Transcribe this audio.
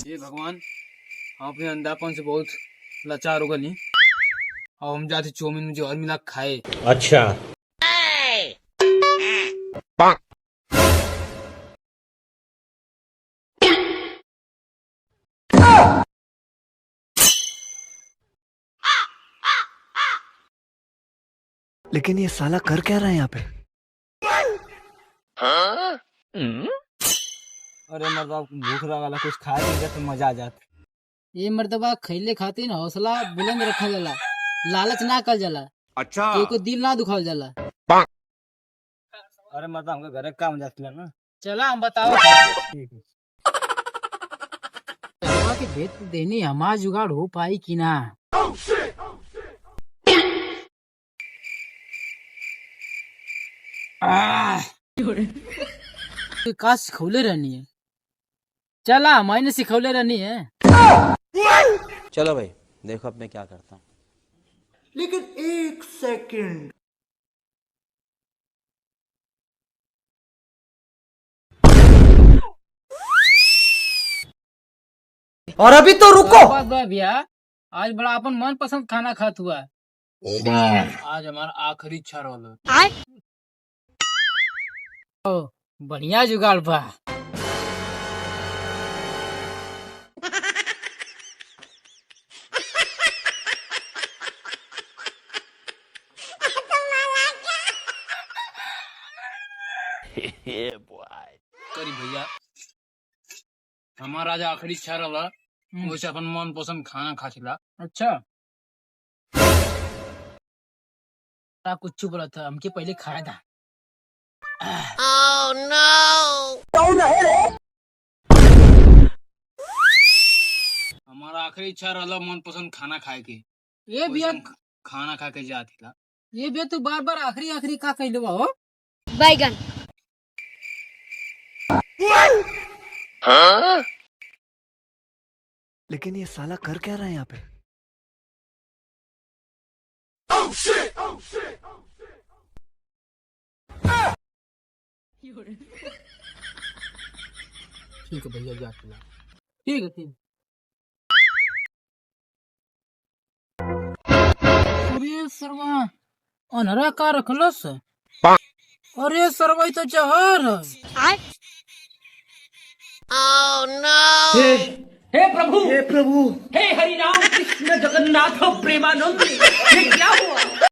हे भगवान, हम अपने अंधापन से बहुत लाचार हो गए और हम जाते चौमिन मुझे और मिला खाए। अच्छा। लेकिन ये साला कर क्या रहा है यहाँ पे? अरे मर्दबा भूख लगा कुछ खाए पी तो मजा आ जाता। ये मर्तबा खैले खातिर हौसला बुलंद रखल जाला, लालच ना कल जाला। अच्छा। को दिल ना दुखावल जाला। अरे मर्दबा हमके घर काम जाता ना। चला हम बताओ ठीक है। के भेद देनी हमार जुगाड़ हो पाई कि ना। का सिखौले रहनी है? चला मैंने सिखौले रहनी है। चलो भाई देखो अब मैं क्या करता हूँ। लेकिन एक सेकंड, और अभी तो रुको। बात बा भैया, आज बड़ा अपन मन पसंद खाना खात हुआ। आज हमारा आखिरी इच्छा रोल। बढ़िया जुगाड़ बा। करी भैया, हमारा आज आखिरी इच्छा रहा वैसे अपन मन पसंद खाना खा छिला। अच्छा कुछ बोला था हमके पहले खाया था। हमारा आखिरी इच्छा रहा मन पसंद खाना खाए के। ये भैया, खाना खा के जाती ला। ये भैया तू बार बार आखिरी आखिरी का कह लो हो। बैगन। लेकिन ये साला कर क्या रहा है यहाँ पे? ठीक है भैया जा खिला। ठीक है ठीक। अरे सरवा अनहरा का रखलस? अरे सरवा तो जहर है। हे प्रभु, हे हरिनाम कृष्ण जगन्नाथ प्रेमानंद, ये क्या हुआ?